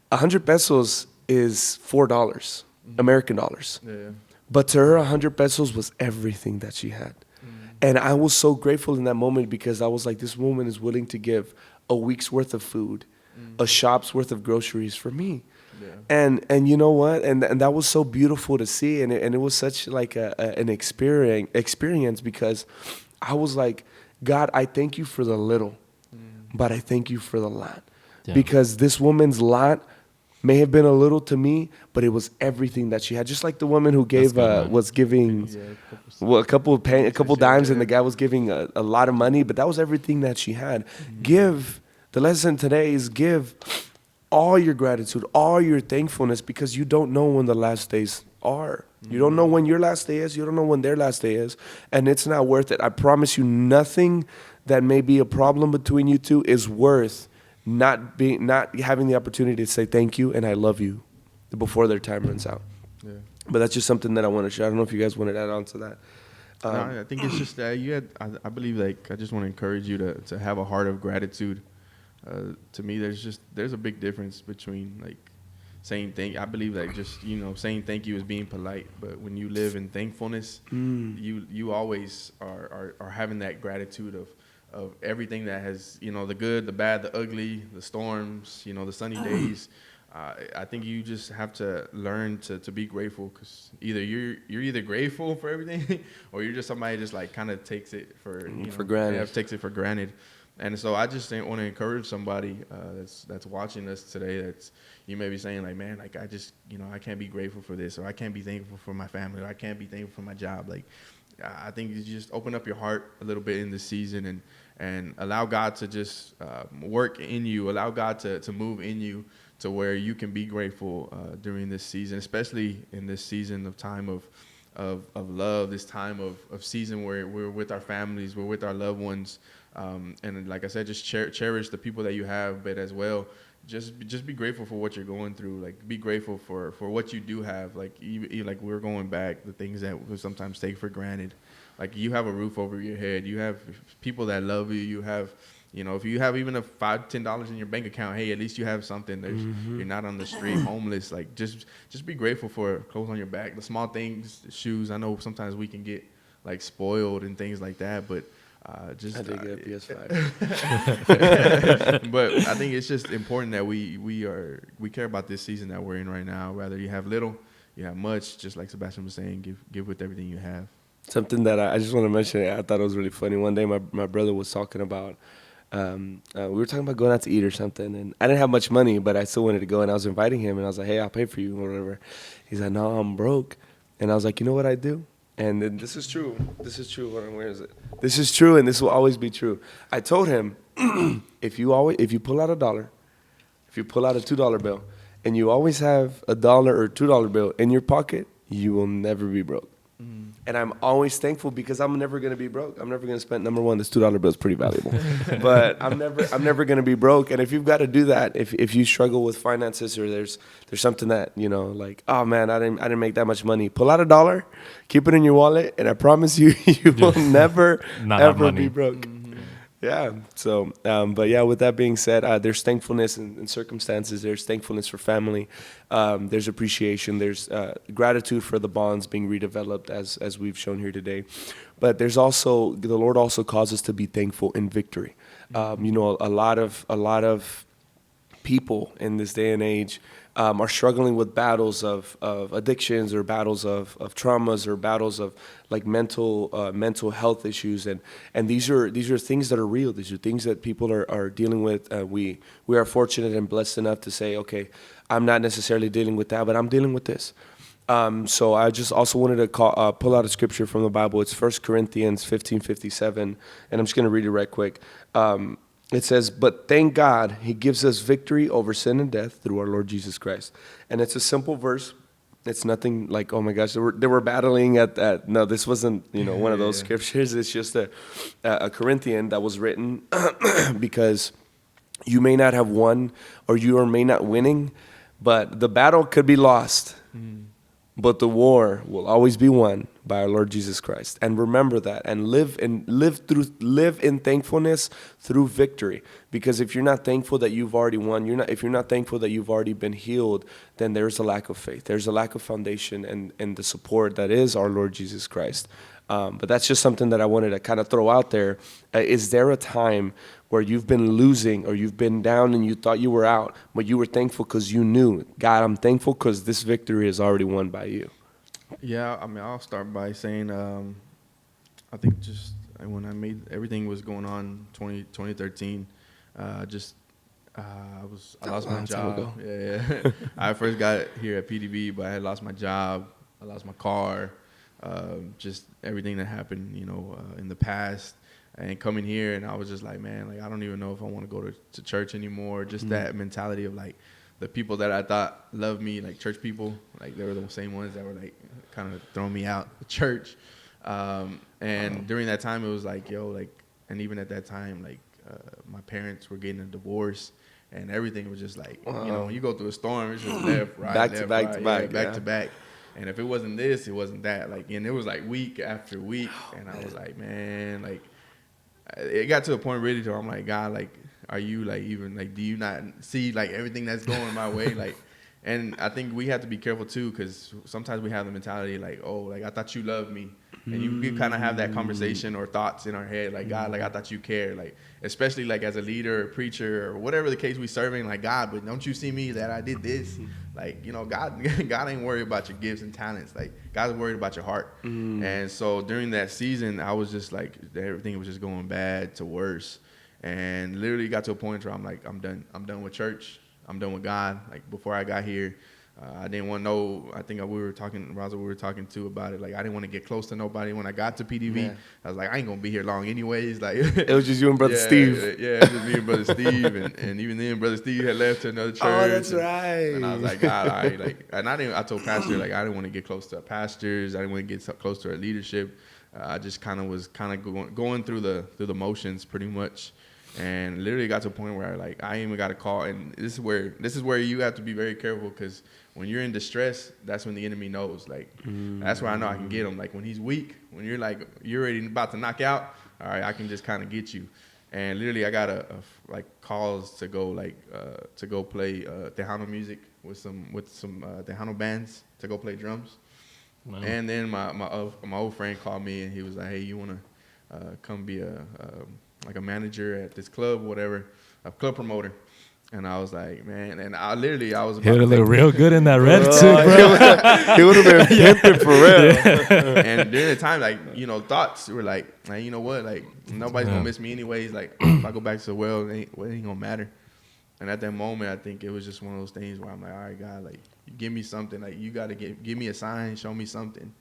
100 pesos is $4 American dollars. Yeah. But to her, 100 pesos was everything that she had. And I was so grateful in that moment, because I was like, this woman is willing to give a week's worth of food, a shop's worth of groceries for me. Yeah. And you know what? And that was so beautiful to see. And it was such like an experience, because I was like, God, I thank you for the little, but I thank you for the lot. Yeah. Because this woman's lot may have been a little to me, but it was everything that she had. Just like the woman who was giving a couple dimes, and the guy was giving a lot of money, but that was everything that she had. The lesson today is give all your gratitude, all your thankfulness, because you don't know when the last days are. You don't know when your last day is. You don't know when their last day is. And it's not worth it. I promise you, nothing that may be a problem between you two is worth not having the opportunity to say thank you and I love you before their time runs out. Yeah. But that's just something that I want to share. I don't know if you guys wanted to add on to that. No, I think it's just that I believe, like, I just want to encourage you to have a heart of gratitude. To me, there's a big difference between like saying thank. I believe like just saying thank you is being polite, but when you live in thankfulness, you always are having that gratitude of everything that has, the good, the bad, the ugly, the storms, the sunny days. I think you just have to learn to be grateful, because either you're either grateful for everything or you're just somebody just like kind of takes it for granted. Takes it for granted. And so I just want to encourage somebody that's watching us today, that's you may be saying like, man, like I just I can't be grateful for this, or I can't be thankful for my family, or I can't be thankful for my job. Like I think you just open up your heart a little bit in this season and allow God to just work in you, allow God to move in you to where you can be grateful during this season, especially in this season of time of love, this time of season where we're with our families, we're with our loved ones. And like I said, just cherish the people that you have, but as well, just be grateful for what you're going through. Like be grateful for what you do have. Like like we're going back, the things that we sometimes take for granted. Like you have a roof over your head, you have people that love you, you have, if you have even $5-10 in your bank account, hey, at least you have something. You're not on the street homeless. Like just be grateful for clothes on your back, the small things, the shoes. I know sometimes we can get like spoiled and things like that, but I did get a PS5. But I think it's just important that we care about this season that we're in right now. Whether you have little, you have much, just like Sebastian was saying, give with everything you have. Something that I just want to mention, I thought it was really funny. One day my brother was talking about, we were talking about going out to eat or something, and I didn't have much money, but I still wanted to go, and I was inviting him, and I was like, hey, I'll pay for you or whatever. He's like, no, I'm broke. And I was like, you know what I do? And then this is true. This is true. Where is it? This is true, and this will always be true. I told him, if you pull out a dollar, if you pull out a $2 bill, and you always have a $1 or $2 bill in your pocket, you will never be broke. And I'm always thankful because I'm never gonna be broke. I'm never gonna spend. Number one, this $2 bill is pretty valuable, but I'm never gonna be broke. And if you've got to do that, if you struggle with finances or there's something that like, oh man, I didn't make that much money. Pull out a dollar, keep it in your wallet, and I promise you, you will never Not have ever money. be broke. Yeah. So, but yeah, with that being said, there's thankfulness in circumstances. There's thankfulness for family. There's appreciation. There's gratitude for the bonds being redeveloped as we've shown here today. But there's also, the Lord also calls us to be thankful in victory. A lot of people in this day and age are struggling with battles of addictions or battles of traumas or battles of like mental health issues, and these are things that are real. These are things that people are dealing with. We are fortunate and blessed enough to say, okay, I'm not necessarily dealing with that, but I'm dealing with this. So I just also wanted to pull out a scripture from the Bible. It's 1 Corinthians 15:57, and I'm just going to read it right quick. It says, but thank God he gives us victory over sin and death through our Lord Jesus Christ. And it's a simple verse. It's nothing like, oh my gosh, they were battling at no, this wasn't, one of those scriptures. It's just a Corinthian that was written because you may not have won or you may not winning, but the battle could be lost. But the war will always be won by our Lord Jesus Christ. And remember that, and live in thankfulness through victory. Because if you're not thankful that you've already won, if you're not thankful that you've already been healed, then there's a lack of faith. There's a lack of foundation and the support that is our Lord Jesus Christ. But that's just something that I wanted to kind of throw out there. Is there a time where you've been losing or you've been down and you thought you were out, but you were thankful because you knew, God, I'm thankful because this victory is already won by you? Yeah, I mean, I'll start by saying, I think just when everything was going on 2013, I lost my job. Yeah. I first got here at PDB, but I had lost my job. I lost my car. Just everything that happened, in the past. And coming here, and I was just like, man, like I don't even know if I want to go to church anymore. Just that mentality of like the people that I thought loved me, like church people, like they were the same ones that were like kind of throwing me out of church. And during that time, it was like, and even at that time, like my parents were getting a divorce, and everything was just like, when you go through a storm, it's just left, right, back left, to back right, to back, back to back. And if it wasn't this, it wasn't that. Like, and it was like week after week, and I was like, man, like. It got to a point really to where I'm like, God, like, are you like even like, do you not see like everything that's going my way? Like, and I think we have to be careful too, because sometimes we have the mentality like, oh, like I thought you loved me, and you kind of have that conversation or thoughts in our head like, God, like I thought you cared, like especially like as a leader or preacher or whatever the case we serving, like God, but don't you see me that I did this? Like, God ain't worried about your gifts and talents. Like, God's worried about your heart. And so during that season, I was just like, everything was just going bad to worse. And literally got to a point where I'm like, I'm done. I'm done with church. I'm done with God. Like, before I got here, I didn't want to know. I think we were talking too about it. Like, I didn't want to get close to nobody. When I got to PDV, I was like, I ain't going to be here long anyways. Like, it was just you and Brother Steve. Yeah, it was just me and Brother Steve. And even then, Brother Steve had left to another church. Oh, that's right. And I was like, God, I told Pastor, like, I didn't want to get close to our pastors. I didn't want to get so close to our leadership. I just was going through the motions pretty much. And literally got to a point where like I even got a call, and this is where you have to be very careful, because when you're in distress, that's when the enemy knows. Like that's where I know I can get him. Like when he's weak, when you're like you're already about to knock out, all right, I can just kind of get you. And literally, I got a calls to go play Tejano music with some Tejano bands to go play drums. Wow. And then my old friend called me, and he was like, hey, you wanna come be a manager at this club, whatever, a club promoter. And I was like, man, and I was about he would have looked real good in that red suit, bro. He would have been pimping for real. And during the time, like, thoughts were like, you know what, like, nobody's gonna miss me anyways. Like, if I go back to the well, it ain't gonna matter. And at that moment, I think it was just one of those things where I'm like, all right, God, like, give me something. Like, you gotta give me a sign, show me something.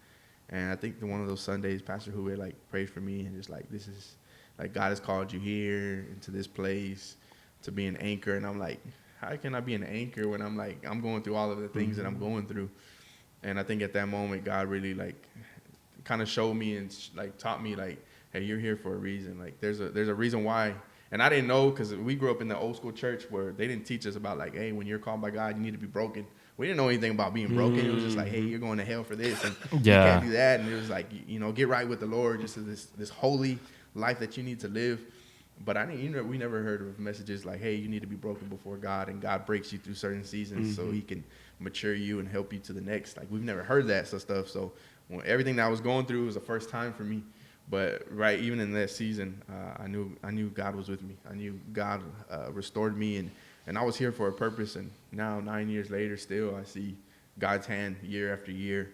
And I think one of those Sundays, Pastor Huey like prayed for me and just like, this is like, God has called you here into this place to be an anchor. And I'm like, how can I be an anchor when I'm like, I'm going through all of the things that I'm going through? And I think at that moment, God really like kind of showed me and like taught me like, hey, you're here for a reason. Like there's a reason why. And I didn't know, because we grew up in the old school church where they didn't teach us about like, hey, when you're called by God, you need to be broken. We didn't know anything about being broken. It was just like, hey, you're going to hell for this, and you can't do that. And it was like, get right with the Lord, just this holy life that you need to live. But we never heard of messages like, hey, you need to be broken before God, and God breaks you through certain seasons so He can mature you and help you to the next. Like, we've never heard that stuff. So everything that I was going through was the first time for me. But even in that season, I knew God was with me. I knew God restored me, and I was here for a purpose. And now 9 years later, still I see God's hand year after year.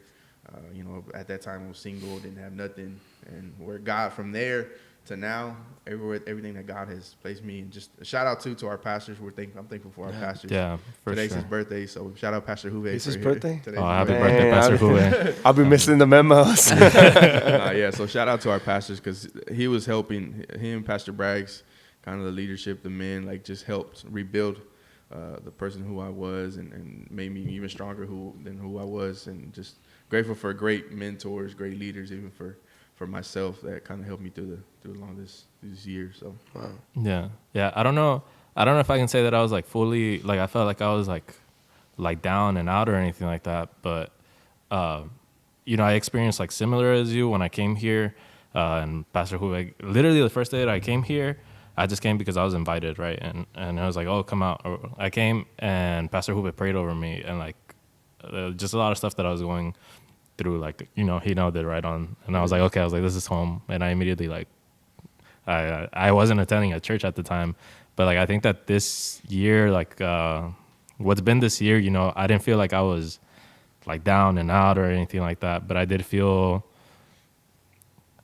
At that time I was single, didn't have nothing, and where God from there to now, everything that God has placed me in. Just a shout out to our pastors. I'm thankful for our pastors. Yeah, for Today's sure. his birthday, so shout out Pastor Huve. It's his birthday? Oh, happy Man, birthday, Pastor Huve. I'll be missing the memos. Yeah, so shout out to our pastors, because he was helping, him, Pastor Braggs, kind of the leadership, the men, like just helped rebuild the person who I was, and made me even stronger than who I was, and just grateful for great mentors, great leaders, even for myself, that kind of helped me through along these years. So Wow. Yeah. I don't know if I can say that I was like fully, like I felt like I was like down and out or anything like that. But I experienced like similar as you when I came here. And Pastor Huve, literally the first day that I came here, I just came because I was invited, right? And I was like, oh, come out. Or I came, and Pastor Huve prayed over me, and like just a lot of stuff that I was going through, like, he nailed it right on. And I was like, okay, this is home. And I immediately, like, I wasn't attending a church at the time, but like I think that this year, like what's been this year, I didn't feel like I was like down and out or anything like that, but I did feel,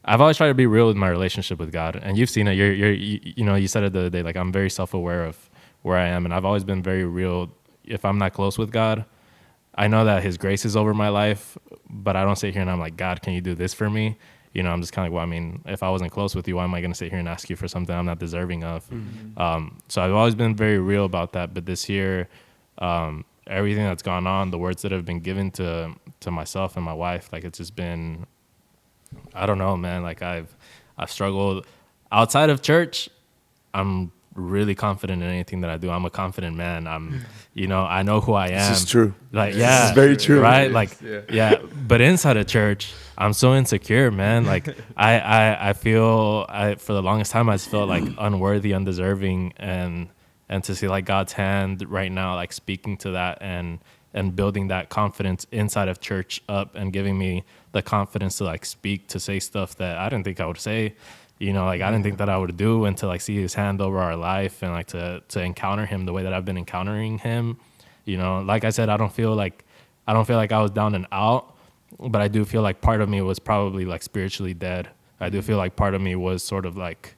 I've always tried to be real with my relationship with God, and you've seen it. You said it the other day, like I'm very self-aware of where I am, and I've always been very real. If I'm not close with God, I know that His grace is over my life, but I don't sit here and I'm like, God, can you do this for me? I'm just kind of like, well, I mean, if I wasn't close with you, why am I going to sit here and ask you for something I'm not deserving of? So I've always been very real about that. But this year, everything that's gone on, the words that have been given to myself and my wife, like it's just been, I don't know, man. Like I've struggled outside of church. I'm really confident in anything that I do. I'm a confident man. I know who I am. This is true. Like, This is very true. Right? Like, yeah. But inside of church, I'm so insecure, man. Like, I feel, for the longest time, I just felt like unworthy, undeserving, and to see like God's hand right now, like speaking to that and building that confidence inside of church up, and giving me the confidence to like speak, to say stuff that I didn't think I would say. Like I didn't think that I would do, and to like see His hand over our life, and like to encounter Him the way that I've been encountering Him. Like I said, I don't feel like I was down and out, but I do feel like part of me was probably like spiritually dead. I do feel like part of me was sort of like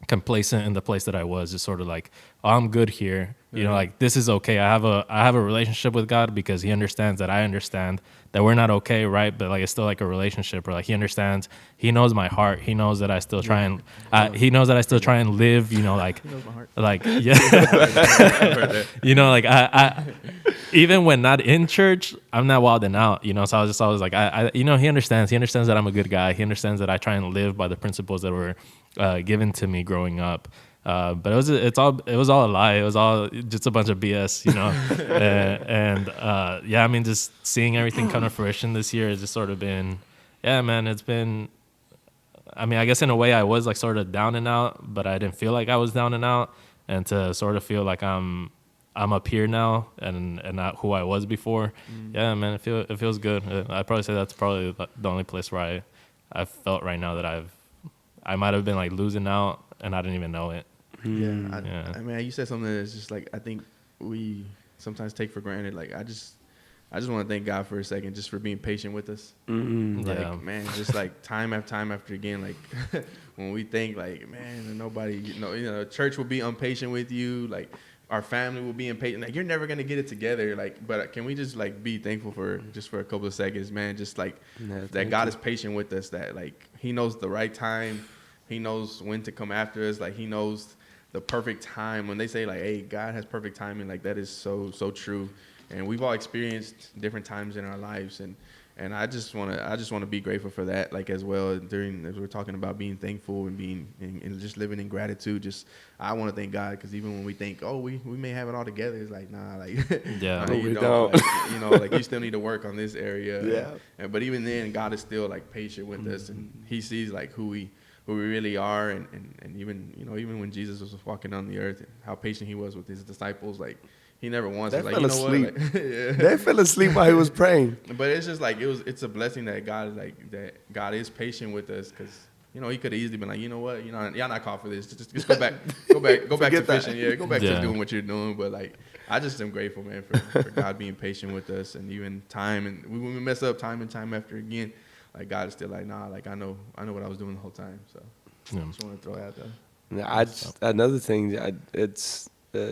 complacent in the place that I was, just sort of like, oh, I'm good here. Like this is okay. I have a relationship with God, because He understands that I understand that we're not okay, right? But like it's still like a relationship, where like He understands, He knows my heart, He knows that I still try and He knows that I still try and live, like He knows my heart. like yeah. Like I even when not in church, I'm not wilding out, so I was always like, He understands that I'm a good guy. He understands that I try and live by the principles that were given to me growing up. But it was all a lie. It was all just a bunch of BS, and I mean, just seeing everything come to fruition this year has just sort of been, yeah, man, it's been, I mean, I guess in a way I was like sort of down and out, but I didn't feel like I was down and out, and to sort of feel like I'm up here now and not who I was before. Yeah, man, it feels good. I'd probably say that's probably the only place where I felt right now that I might have been like losing out, and I didn't even know it. Yeah, I mean, you said something that's just like, I think we sometimes take for granted. Like I just want to thank God for a second, just for being patient with us. Like, man, just like time after again, like when we think like, man, nobody, church will be impatient with you. Like our family will be impatient. Like, you're never gonna get it together. Like, but can we just like be thankful for just for a couple of seconds, man? Just like that God is patient with us. That like He knows the right time. He knows when to come after us. Like, He knows the perfect time. When they say like, "Hey, God has perfect timing," like that is so true. And we've all experienced different times in our lives, and I just wanna be grateful for that, like as well. As we're talking about being thankful and being and just living in gratitude, just I want to thank God, because even when we think, oh, we may have it all together, it's like, nah, like Yeah. no, you We don't. don't. Like, like you still need to work on this area. Yeah. But even then, God is still like patient with us, and He sees like who we really are, and even even when Jesus was walking on the earth, how patient He was with His disciples, like. He never once They was like, fell you know asleep. what? Like, yeah. They fell asleep while he was praying. But it's just like it's a blessing that God is patient with us, because He could have easily been like, you know what, y'all not called for this. Just go back to Forget that. fishing. Yeah, go back Yeah. to doing what you're doing. But like, I just am grateful, man, for God being patient with us, and even time, and when we mess up time and time after again, like God is still like, nah, like I know what I was doing the whole time. So Yeah. just want to throw that out there. Another thing, it's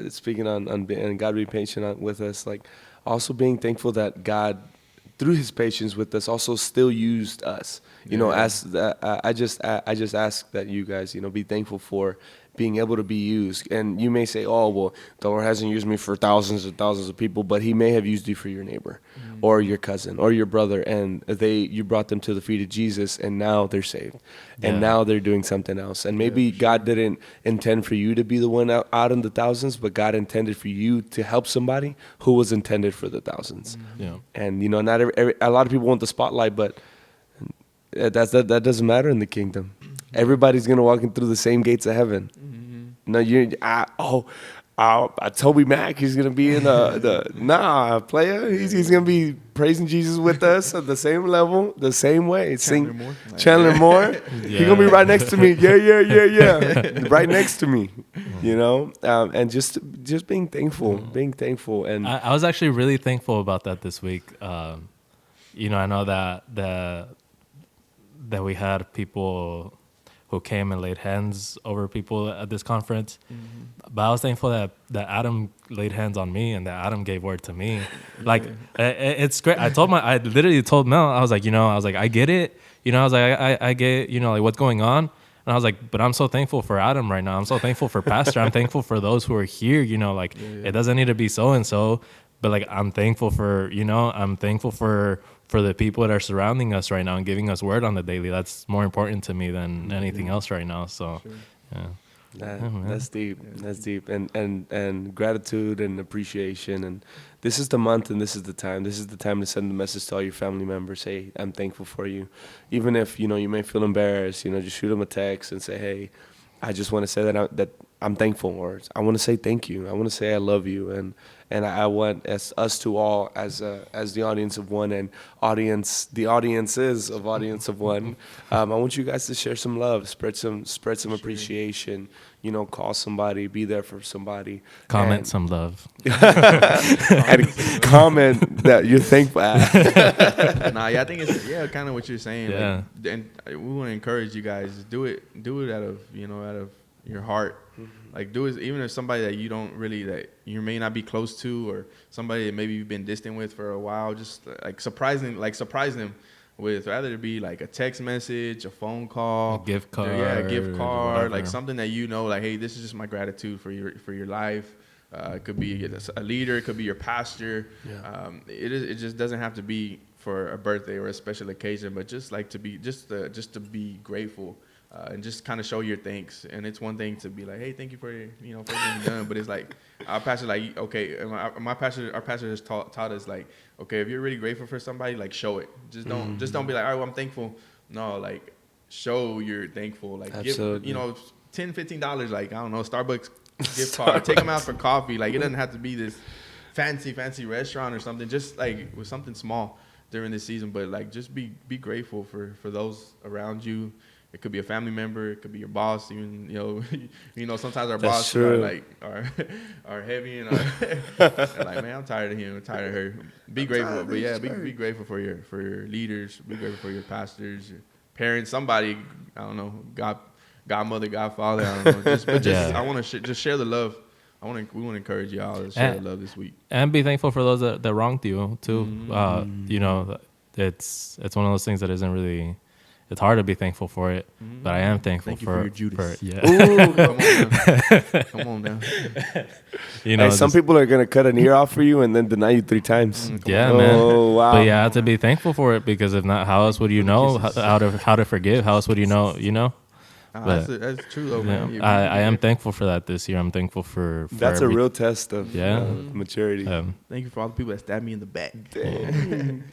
speaking on and God being patient with us, like also being thankful that God, through His patience with us, also still used us. I just ask that you guys, be thankful for being able to be used. And you may say, oh, well, the Lord hasn't used me for thousands and thousands of people, but He may have used you for your neighbor or your cousin or your brother, and you brought them to the feet of Jesus, and now they're saved. And Yeah. now they're doing something else. And maybe God didn't intend for you to be the one out in the thousands, but God intended for you to help somebody who was intended for the thousands. Yeah. And, not a lot of people want the spotlight, but that doesn't matter in the kingdom. Everybody's going to walk in through the same gates of heaven. No, Toby Mac, he's gonna be in player. He's gonna be praising Jesus with us at the same level, the same way. Chandler Moore. He's gonna be right next to me. Yeah. Right next to me. And just being thankful, and I was actually really thankful about that this week. I know that we had people who came and laid hands over people at this conference. But I was thankful that Adam laid hands on me and that Adam gave word to me. Like, it's great. I literally told Mel, I was like, I get it. I was like, I get, like what's going on. And I was like, but I'm so thankful for Adam right now. I'm so thankful for Pastor. I'm thankful for those who are here, it doesn't need to be so-and-so, but like, I'm thankful for, I'm thankful for the people that are surrounding us right now and giving us word on the daily. That's more important to me than anything else right now. So, yeah. That's deep. That's deep. And gratitude and appreciation. And this is the month, and this is the time. This is the time to send the message to all your family members. Hey, I'm thankful for you. Even if, you may feel embarrassed, just shoot them a text and say, hey, I just want to say that I'm thankful, or I want to say thank you. I want to say I love you, and I want us to all as the audience of one and the audiences of audience of one. I want you guys to share some love, spread some appreciation. Call somebody, be there for somebody. Comment some love. And comment that you're thankful. I think it's kind of what you're saying. Yeah. Like, and we want to encourage you guys, do it out of your heart. Like, do it even if somebody that you don't really, that you may not be close to, or somebody that maybe you've been distant with for a while. Just like surprise them with, rather it be like a text message, a phone call, A gift card. a gift card, whatever. like something that like, hey, this is just my gratitude for your life. It could be a leader, it could be your pastor. Yeah. It just doesn't have to be for a birthday or a special occasion, but just like to be to be grateful. And just kind of show your thanks. And it's one thing to be like, hey, thank you for for everything you've done. But it's like, our pastor, like, okay, our pastor has taught us, like, okay, if you're really grateful for somebody, like, show it. Just don't be like, all right, well, I'm thankful. No, like, show you're thankful. Like, Absolutely. give, $10, $15, like, I don't know, Starbucks gift card. Take them out for coffee. Like, it doesn't have to be this fancy restaurant or something. Just like with something small during this season. But like, just be grateful for those around you. It could be a family member. It could be your boss. Even sometimes our bosses are like are heavy and like, man, I'm tired of him. I'm tired of her. Be grateful, but yeah, be grateful for your leaders. Be grateful for your pastors, your parents, somebody. I don't know, godmother, godfather. I don't know. I want to just share the love we want to encourage y'all to share love this week. And be thankful for those that wronged you too. You know, it's one of those things that isn't really. It's hard to be thankful for it, but I am thankful Thank you for your Judas. yeah. Ooh, come on now. You know, Hey, some people are gonna cut an ear off for you and then deny you 3 times. yeah, Oh, man. wow. But you have to be thankful for it, because if not, how else would you know how to forgive? How else would you know? You know. That's true though, Yeah, man. I am thankful for that this year. I'm thankful for That's a real test of maturity. Thank you for all the people that stabbed me in the back.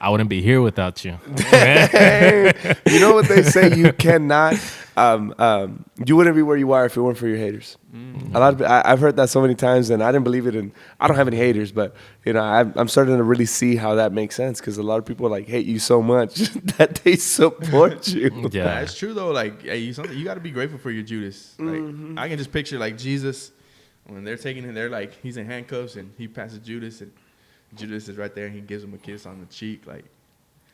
I wouldn't be here without you. You know what they say? You cannot. You wouldn't be where you are if it weren't for your haters. A lot of I've heard that so many times, and I didn't believe it. And I don't have any haters, but you know, I'm starting to really see how that makes sense, because a lot of people like hate you so much that they support you. Yeah, That's true though. Like, hey, you got to be grateful for your Judas. Like, I can just picture like Jesus when they're taking him. They're like, he's in handcuffs and he passes Judas, and Judas is right there and he gives him a kiss on the cheek. Like,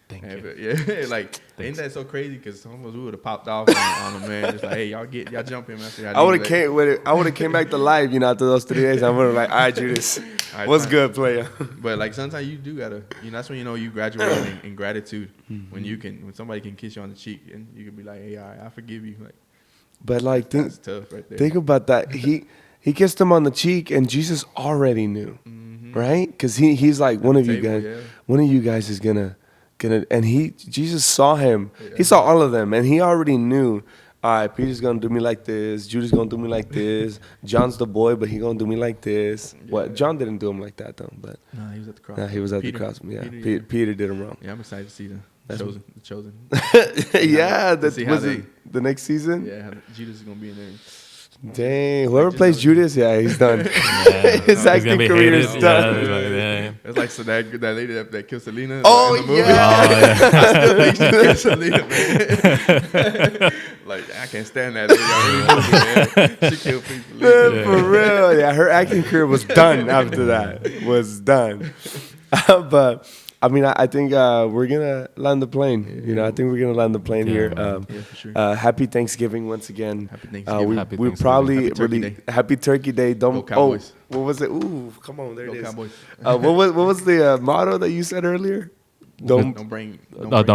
thank you. yeah, like, ain't that so crazy? Because almost we would have popped off on him, man. Just like, hey, y'all jump him after I would have came back to life, you know, after those 3 days. I would have like, all right, Judas, right, what's fine. good, player? But like sometimes you do gotta, you know, that's when you know you graduate in gratitude. When somebody can kiss you on the cheek and you can be like, hey, all right, I forgive you. Like, But like, think that's tough right there. about that. He kissed him on the cheek, and Jesus already knew, right? Because he's like, one of you guys is gonna, and Jesus saw him. He saw all of them, and he already knew. All right, Peter's gonna do me like this. Judas gonna do me like this. John's the boy, but he gonna do me like this. What? John didn't do him like that though, but Nah, he was at the cross. nah, he was at Peter. the cross. Yeah, Peter, Peter did him wrong. Yeah, I'm excited to see the chosen. Yeah, To that see was how it the next season. Yeah, how Judas is gonna be in there. Dang, whoever just plays know- Judas, yeah, he's done. Yeah. His He's acting gonna be career hated. is done. Yeah. It's like so that lady that killed Selena. Oh, in the movie. yeah. I still think she killed Selena, man. Like, I can't stand that lady. Man. She killed people. Man, for real. Yeah, her acting career was done after that. Was done. But I mean, I think we're gonna land the plane. You know, I think we're gonna land the plane here. Yeah, for sure. Happy Thanksgiving once again. Happy Thanksgiving. Happy we Thanksgiving. probably Happy Turkey really Day. Happy Turkey Day. Go Don't Cowboys. what was it? Ooh, come on, there Go it is. Cowboys. What was the motto that you said earlier? Don't Don't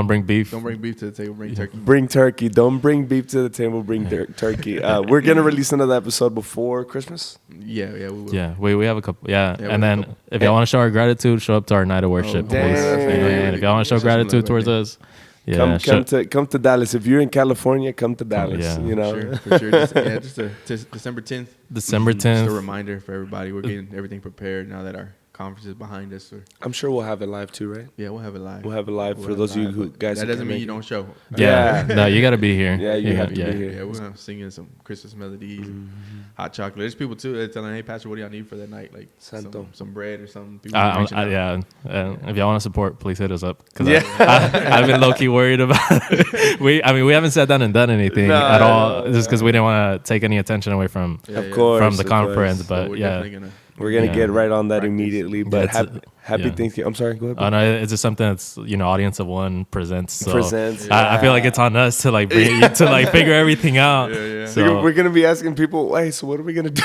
bring beef. Don't bring beef to the table. Bring turkey. bring turkey. Don't bring beef to the table. Bring turkey. We're gonna release another episode before Christmas. Yeah, we will. Yeah, we have a couple. Yeah, Yeah, we and have a then couple. if y'all want to show our gratitude, show up to our night of worship. Oh, please. dang. And if y'all want to show Show some love gratitude right towards there. us, yeah, Come to Dallas. If you're in California, come to Dallas. yeah. You know. Sure, for sure. Just December 10th. December Just a 10th. reminder for everybody. We're getting everything prepared now that our conference is behind us. Or, I'm sure we'll have it live too, right? yeah, we'll have it live. We'll have it live We'll for have those it of you live, who but guys. That who doesn't can't mean make you it. don't show. Yeah, no, you got to be here. Yeah, you have to be here. Yeah, we're gonna singing some Christmas melodies, and hot chocolate. There's people too that telling, "Hey, Pastor, what do y'all need for that night? Like Santo. some bread or something." People are reaching out. Yeah, if y'all want to support, please hit us up. Cause Yeah. I've been low key worried about it. We haven't sat down and done anything No, at all, no, just because we didn't want to take any attention away from Yeah, Of yeah. course. from the of conference. course. But we're yeah, definitely gonna. We're gonna Yeah. get right on that Practice. immediately. But That's happy yeah. Thanksgiving. I'm sorry. Go ahead. oh no, it's just something that's audience of one presents. So Presents. I feel like it's on us to like bring to like figure everything out. Yeah, yeah. So We're gonna be asking people, hey, so what are we gonna do?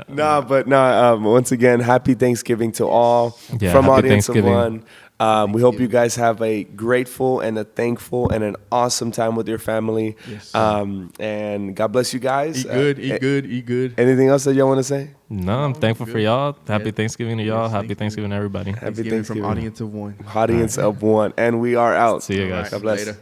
yeah. Once again, happy Thanksgiving to all Yeah, from happy Audience of Thanksgiving. One. We hope you guys have a grateful and a thankful and an awesome time with your family. Yes. And God bless you guys. Eat good, eat good, eat good. Anything else that y'all want to say? No, I'm thankful for good. y'all. Happy Yeah. Thanksgiving to y'all. Yes, Happy thank Thanksgiving to everybody. Happy Thanksgiving from Thanksgiving. Audience of One. Audience of one. And we are out. See you guys. God bless. Later.